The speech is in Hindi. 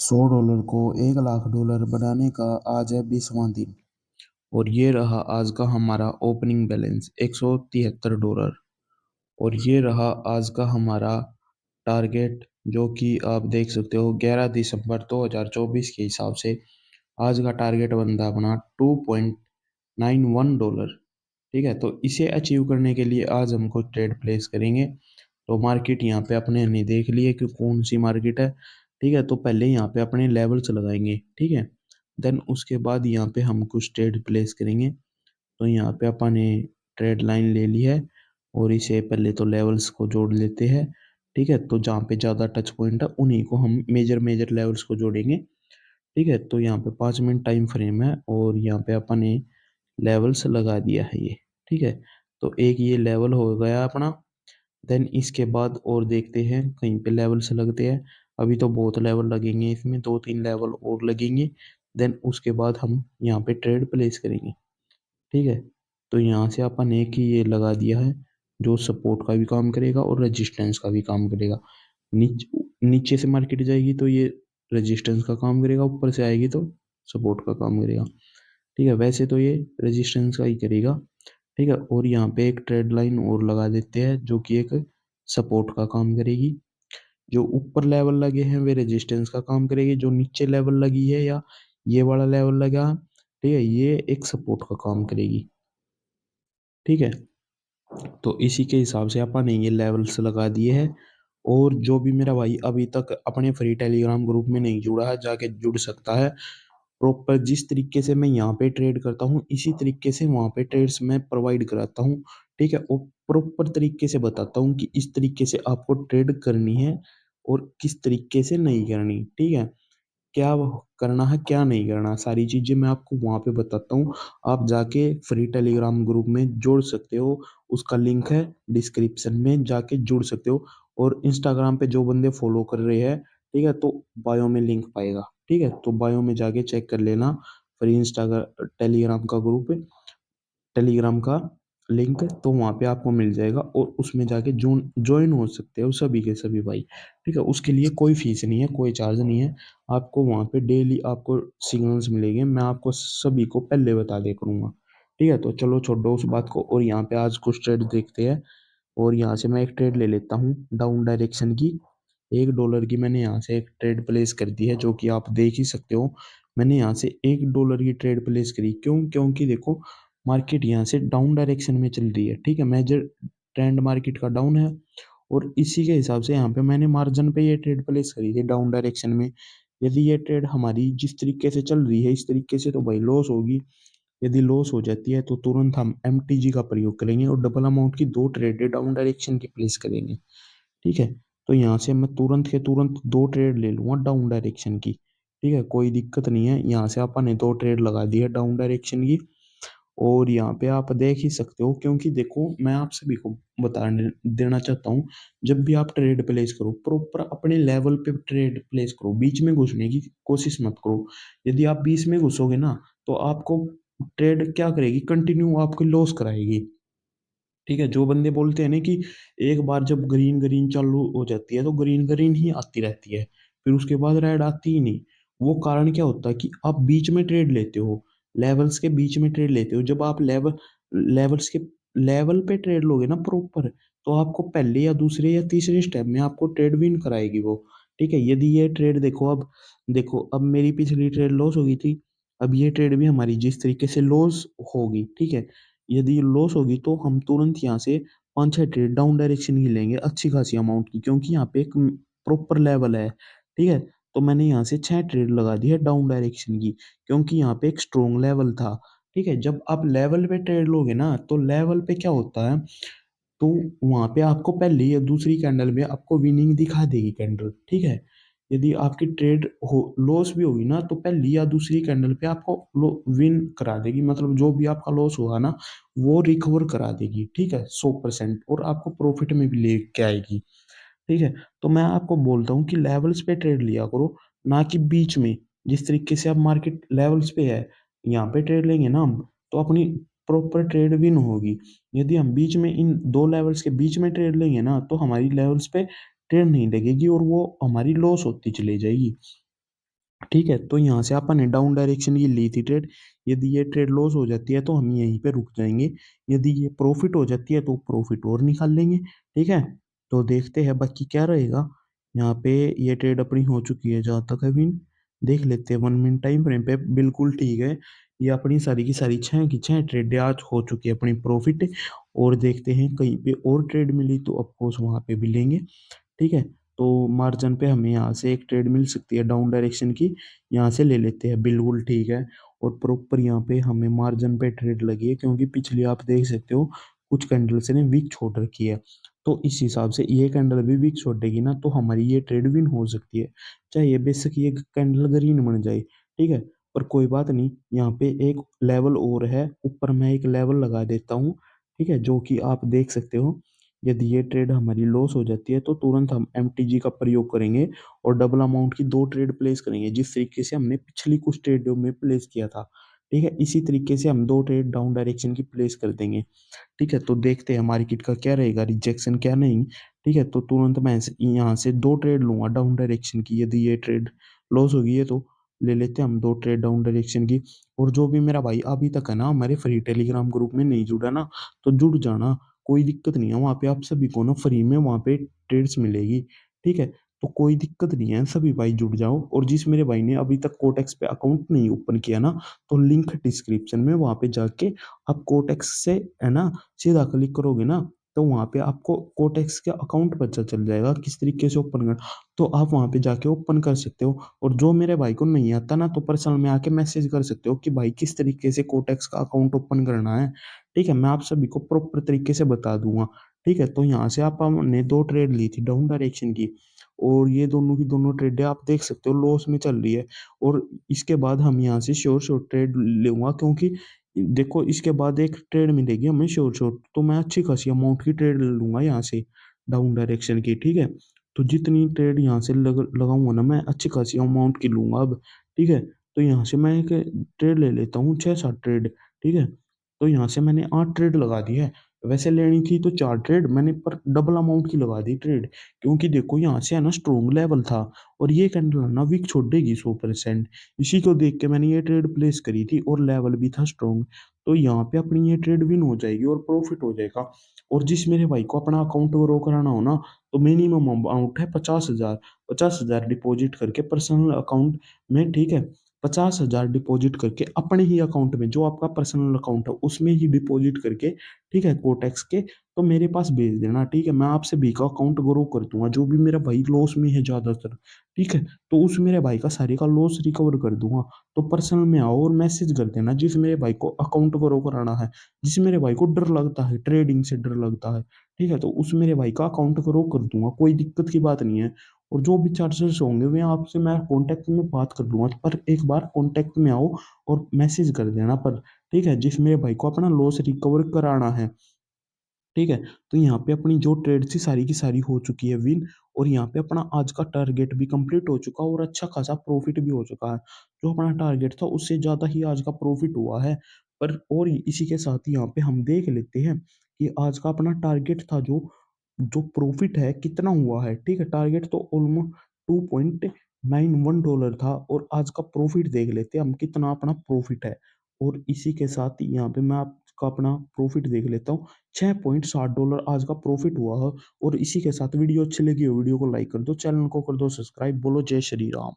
$100 को $1,00,000 बनाने का आज है 20वां दिन। और ये रहा आज का हमारा ओपनिंग बैलेंस $173। और ये रहा आज का हमारा टारगेट, जो कि आप देख सकते हो 11 दिसंबर 2024 के हिसाब से आज का टारगेट बनता अपना $2.91। ठीक है, तो इसे अचीव करने के लिए आज हमको ट्रेड प्लेस करेंगे। तो मार्केट यहाँ पे अपने ने देख लिए कि कौन सी मार्केट है। ठीक है, तो पहले यहाँ पे अपने लेवल्स लगाएंगे। ठीक है, देन उसके बाद यहाँ पे हम कुछ ट्रेड प्लेस करेंगे। तो यहाँ पे अपन ने ट्रेड लाइन ले ली है और इसे पहले तो लेवल्स को जोड़ लेते हैं। ठीक है, तो जहाँ पे ज़्यादा टच पॉइंट है उन्हीं को हम मेजर मेजर लेवल्स को जोड़ेंगे। ठीक है, तो यहाँ पे 5 मिनट टाइम फ्रेम है और यहाँ पे अपन ने लेवल्स लगा दिया है ये। ठीक है, तो एक ये लेवल हो गया अपना। देन इसके बाद और देखते हैं कहीं पे लेवल्स लगते हैं। अभी तो बहुत लेवल लगेंगे, इसमें 2-3 लेवल और लगेंगे। देन उसके बाद हम यहाँ पे ट्रेड प्लेस करेंगे। ठीक है, तो यहाँ से अपन एक ही ये लगा दिया है जो सपोर्ट का भी काम करेगा और रेजिस्टेंस का भी काम करेगा। नीचे से मार्केट जाएगी तो ये रेजिस्टेंस का काम करेगा, ऊपर से आएगी तो सपोर्ट का काम करेगा। ठीक है, वैसे तो ये रेजिस्टेंस का ही करेगा। ठीक है, और यहाँ पे एक ट्रेड लाइन और लगा देते हैं जो कि एक सपोर्ट का काम करेगी। जो ऊपर लेवल लगे हैं वे रेजिस्टेंस का काम करेगी, जो नीचे लेवल लगी है या ये वाला लेवल लगा, ठीक है, ये एक सपोर्ट का काम करेगी। ठीक है, तो इसी के हिसाब से अपन ने ये लेवल्स लगा दिए हैं। और जो भी मेरा भाई अभी तक अपने फ्री टेलीग्राम ग्रुप में नहीं जुड़ा है, जाके जुड़ सकता है। प्रॉपर जिस तरीके से मैं यहाँ पे ट्रेड करता हूँ इसी तरीके से वहाँ पे ट्रेड्स मैं प्रोवाइड कराता हूँ। ठीक है, और प्रॉपर तरीके से बताता हूँ कि इस तरीके से आपको ट्रेड करनी है और किस तरीके से नहीं करनी। ठीक है, क्या करना है क्या नहीं करना, सारी चीजें मैं आपको वहां पे बताता हूँ। आप जाके फ्री टेलीग्राम ग्रुप में जुड़ सकते हो, उसका लिंक है डिस्क्रिप्शन में, जाके जुड़ सकते हो। और इंस्टाग्राम पे जो बंदे फॉलो कर रहे हैं, ठीक है, तो बायो में लिंक पाएगा। ठीक है, तो बायो में जाके चेक कर लेना फ्री इंस्टाग्राम टेलीग्राम का ग्रुप, टेलीग्राम का लिंक, तो वहाँ पे आपको मिल जाएगा और उसमें जाके ज्वाइन हो सकते हो सभी के सभी भाई। ठीक है, उसके लिए कोई फीस नहीं है, कोई चार्ज नहीं है। आपको वहाँ पे डेली आपको सिग्नल्स मिलेंगे, मैं आपको सभी को पहले बता दे करूँगा। ठीक है, तो चलो छोड़ो उस बात को और यहाँ पे आज कुछ ट्रेड देखते हैं। और यहाँ से मैं एक ट्रेड ले लेता हूँ डाउन डायरेक्शन की। $1 की मैंने यहाँ से एक ट्रेड प्लेस कर दी है, जो कि आप देख ही सकते हो। मैंने यहाँ से $1 की ट्रेड प्लेस करी, क्योंकि देखो मार्केट यहाँ से डाउन डायरेक्शन में चल रही है। ठीक है, मेजर ट्रेंड मार्केट का डाउन है और इसी के हिसाब से यहाँ पे मैंने मार्जिन पे ये ट्रेड प्लेस करी थी डाउन डायरेक्शन में। यदि ये ट्रेड हमारी जिस तरीके से चल रही है इस तरीके से तो भाई लॉस होगी। यदि लॉस हो जाती है तो तुरंत हम MTG का प्रयोग करेंगे और डबल अमाउंट की दो ट्रेड डाउन डायरेक्शन की प्लेस करेंगे। ठीक है, तो यहाँ से मैं तुरंत के तुरंत दो ट्रेड ले लूंगा डाउन डायरेक्शन की। ठीक है, कोई दिक्कत नहीं है। यहाँ से अपन ने दो ट्रेड लगा दी है डाउन डायरेक्शन की। और यहाँ पे आप देख ही सकते हो, क्योंकि देखो मैं आप सभी को बता देना चाहता हूँ, जब भी आप ट्रेड प्लेस करो प्रॉपर अपने लेवल पे ट्रेड प्लेस करो, बीच में घुसने की कोशिश मत करो। यदि आप बीच में घुसोगे ना तो आपको ट्रेड क्या करेगी, कंटिन्यू आपको लॉस कराएगी। ठीक है, जो बंदे बोलते हैं ना कि एक बार जब ग्रीन ग्रीन चालू हो जाती है तो ग्रीन ग्रीन ही आती रहती है, फिर उसके बाद रेड आती ही नहीं। वो कारण क्या होता है कि आप बीच में ट्रेड लेते हो, लेवल्स के बीच में ट्रेड लेते हो। जब आप लेवल्स के लेवल पे ट्रेड लोगे ना प्रॉपर, तो आपको पहले या दूसरे या तीसरे स्टेप में आपको ट्रेड विन कराएगी वो। ठीक है, यदि ये ट्रेड देखो अब मेरी पिछली ट्रेड लॉस हो गई थी, अब ये ट्रेड भी हमारी जिस तरीके से लॉस होगी, ठीक है, यदि लॉस होगी तो हम तुरंत यहाँ से 5-6 ट्रेड डाउन डायरेक्शन की लेंगे अच्छी खासी अमाउंट की, क्योंकि यहाँ पे एक प्रॉपर लेवल है। ठीक है, तो मैंने यहाँ से 6 ट्रेड लगा दी है डाउन डायरेक्शन की, क्योंकि यहाँ पे एक स्ट्रॉन्ग लेवल था। ठीक है, जब आप लेवल पे ट्रेड लोगे ना तो लेवल पे क्या होता है, तो वहां पे आपको पहली या दूसरी कैंडल में आपको विनिंग दिखा देगी कैंडल। ठीक है, यदि आपकी ट्रेड हो लॉस भी होगी ना तो पहली या दूसरी कैंडल पे आपको विन करा देगी, मतलब जो भी आपका लॉस होगा ना वो रिकवर करा देगी। ठीक है, 100%, और आपको प्रॉफिट में भी लेके आएगी। ठीक है, तो मैं आपको बोलता हूँ कि लेवल्स पे ट्रेड लिया करो, ना कि बीच में। जिस तरीके से आप मार्केट लेवल्स पे है यहाँ पे ट्रेड लेंगे ना हम, तो अपनी प्रॉपर ट्रेड विन होगी। यदि हम बीच में इन दो लेवल्स के बीच में ट्रेड लेंगे ना तो हमारी लेवल्स पे ट्रेड नहीं लगेगी और वो हमारी लॉस होती चली जाएगी। ठीक है, तो यहाँ से अपन ने डाउन डायरेक्शन की ली थी ट्रेड। यदि ये ट्रेड लॉस हो जाती है तो हम यहीं पे रुक जाएंगे। यदि ये प्रॉफिट हो जाती है तो प्रॉफिट और निकाल लेंगे। ठीक है, तो देखते हैं बाकी क्या रहेगा। यहाँ पे ये ट्रेड अपनी हो चुकी है जहाँ तक अभी देख लेते हैं 1 मिनट टाइम फ्रेम पे। बिल्कुल ठीक है, ये अपनी सारी की सारी छः की छः ट्रेड आज हो चुकी है अपनी प्रॉफिट। और देखते हैं कहीं पे और ट्रेड मिली तो ऑफकोर्स वहाँ पे भी लेंगे। ठीक है, तो मार्जिन पे हमें यहाँ से एक ट्रेड मिल सकती है डाउन डायरेक्शन की, यहाँ से ले लेते हैं। बिल्कुल ठीक है, और प्रॉपर यहाँ पे हमें मार्जिन पे ट्रेड लगी है क्योंकि पिछली आप देख सकते हो कुछ कैंडल्स ने वीक छोड़ रखी है। तो इस हिसाब से ये कैंडल भी वीक छोड़ेगी ना तो हमारी ये ट्रेड विन हो सकती है, चाहे ये बेशक ये कैंडल ग्रीन बन जाए। ठीक है, पर कोई बात नहीं, यहाँ पे एक लेवल और है ऊपर, मैं एक लेवल लगा देता हूँ। ठीक है, जो कि आप देख सकते हो। यदि ये ट्रेड हमारी लॉस हो जाती है तो तुरंत हम एमटीजी का प्रयोग करेंगे और डबल अमाउंट की दो ट्रेड प्लेस करेंगे, जिस तरीके से हमने पिछली कुछ ट्रेडों में प्लेस किया था। ठीक है, इसी तरीके से हम दो ट्रेड डाउन डायरेक्शन की प्लेस कर देंगे। ठीक है, तो देखते हैं मार्केट का क्या रहेगा, रिजेक्शन क्या नहीं। ठीक है, तो तुरंत मैं यहाँ से दो ट्रेड लूंगा डाउन डायरेक्शन की। यदि ये ट्रेड लॉस होगी है तो ले लेते हैं हम दो ट्रेड डाउन डायरेक्शन की। और जो भी मेरा भाई अभी तक है ना हमारे फ्री टेलीग्राम ग्रुप में नहीं जुड़ा ना, तो जुड़ जाना। कोई दिक्कत नहीं है, वहाँ पे आप सभी को ना फ्री में वहाँ पे ट्रेड्स मिलेगी। ठीक है, तो कोई दिक्कत नहीं है, सभी भाई जुड़ जाओ। और जिस मेरे भाई ने अभी तक कोटेक्स पे अकाउंट नहीं ओपन किया ना, तो लिंक डिस्क्रिप्शन में, वहाँ पे जाके आप कोटेक्स से है ना सीधा क्लिक करोगे ना, तो वहाँ पे आपको कोटेक्स के अकाउंट पता चल जाएगा किस तरीके से ओपन करना। तो आप वहाँ पे जाके ओपन कर सकते हो। और जो मेरे भाई को नहीं आता ना, तो पर्सनल में आके मैसेज कर सकते हो कि भाई किस तरीके से कोटेक्स का अकाउंट ओपन करना है। ठीक है, मैं आप सभी को प्रॉपर तरीके से बता दूंगा। ठीक है, तो यहाँ से आप हमने दो ट्रेड ली थी डाउन डायरेक्शन की, और ये दोनों की दोनों ट्रेडें आप देख सकते हो लॉस में चल रही है। और इसके बाद हम यहाँ से श्योर शॉर्ट ट्रेड लूंगा, क्योंकि देखो इसके बाद एक ट्रेड मिलेगी हमें श्योर शॉर्ट, तो मैं अच्छी खासी अमाउंट की ट्रेड लूंगा यहाँ से डाउन डायरेक्शन की। ठीक है, तो जितनी ट्रेड यहाँ से लगाऊंगा ना, मैं अच्छी खासी अमाउंट की लूंगा अब। ठीक है, तो यहाँ से मैं एक ट्रेड ले लेता हूँ, 6-7 ट्रेड। ठीक है, तो यहाँ से मैंने 8 ट्रेड लगा दी है। वैसे लेनी थी तो 4 ट्रेड मैंने, पर डबल अमाउंट की लगा दी ट्रेड। क्योंकि देखो यहाँ से है ना स्ट्रोंग लेवल था, और ये कैंडल है ना वीक छोड़ेगी 100%। इसी को देख के मैंने ये ट्रेड प्लेस करी थी, और लेवल भी था स्ट्रोंग। तो यहाँ पे अपनी ये ट्रेड विन हो जाएगी और प्रॉफिट हो जाएगा। और जिस मेरे भाई को अपना अकाउंट ग्रो कराना हो ना, तो मिनिमम अमाउंट है 50,000। 50,000 डिपॉजिट करके पर्सनल अकाउंट में। ठीक है, 50,000 डिपॉजिट करके अपने ही अकाउंट में, जो आपका पर्सनल अकाउंट है उसमें ही डिपॉजिट करके। ठीक है, कोटेक्स के, तो मेरे पास भेज देना। ठीक है, मैं आपसे भी का अकाउंट ग्रो कर दूंगा, जो भी मेरा भाई लॉस में है ज्यादातर। ठीक है, तो उस मेरे भाई का सारे का लॉस रिकवर कर दूंगा। तो पर्सनल में आओ और मैसेज कर देना, जिस मेरे भाई को अकाउंट ग्रो कराना है, जिस मेरे भाई को डर लगता है, ट्रेडिंग से डर लगता है। ठीक है, तो उस मेरे भाई का अकाउंट ग्रो कर दूंगा, कोई दिक्कत की बात नहीं है। और जो भी चार्जेस होंगे वे आपसे मैं कांटेक्ट में बात कर लूंगा, पर एक बार कांटेक्ट में आओ और मैसेज कर देना पर। ठीक है, जिस मेरे भाई को अपना लॉस रिकवर कराना है। ठीक है, तो यहाँ पे अपनी जो ट्रेड थी सारी की सारी हो चुकी है विन। और यहाँ पे अपना आज का टारगेट भी कंप्लीट हो चुका और अच्छा खासा प्रॉफिट भी हो चुका है। जो अपना टारगेट था उससे ज्यादा ही आज का प्रॉफिट हुआ है। पर और इसी के साथ ही यहाँ पे हम देख लेते हैं कि आज का अपना टारगेट था, जो जो प्रॉफिट है कितना हुआ है। ठीक है, टारगेट तो ऑलमोस्ट $2.91 था, और आज का प्रॉफिट देख लेते हैं हम कितना अपना प्रॉफिट है। और इसी के साथ ही यहाँ पे मैं आपका अपना प्रॉफिट देख लेता हूँ। $6.60 आज का प्रॉफिट हुआ है। और इसी के साथ वीडियो अच्छी लगी हो वीडियो को लाइक कर दो, चैनल को कर दो सब्सक्राइब। बोलो जय श्री राम।